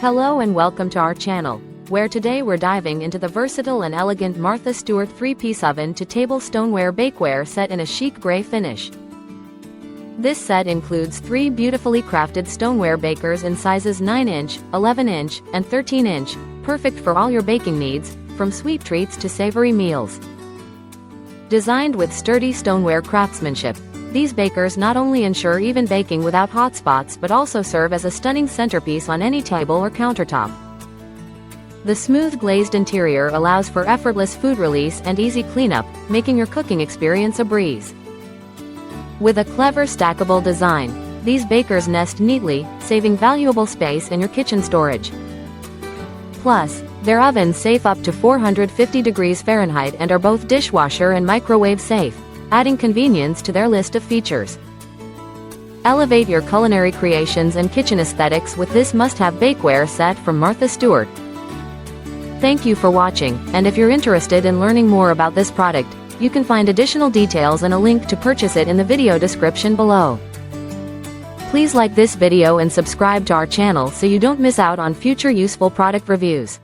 Hello and welcome to our channel, where today we're diving into the versatile and elegant Martha Stewart 3-piece oven to table stoneware bakeware set in a chic gray finish. This set includes 3 beautifully crafted stoneware bakers in sizes 9-inch, 11-inch, and 13-inch, perfect for all your baking needs, from sweet treats to savory meals. Designed with sturdy stoneware craftsmanship, these bakers not only ensure even baking without hot spots but also serve as a stunning centerpiece on any table or countertop. The smooth glazed interior allows for effortless food release and easy cleanup, making your cooking experience a breeze. With a clever stackable design, these bakers nest neatly, saving valuable space in your kitchen storage. Plus, their ovens safe up to 450 degrees Fahrenheit and are both dishwasher and microwave safe, adding convenience to their list of features. Elevate your culinary creations and kitchen aesthetics with this must-have bakeware set from Martha Stewart. Thank you for watching, and if you're interested in learning more about this product, you can find additional details and a link to purchase it in the video description below. Please like this video and subscribe to our channel so you don't miss out on future useful product reviews.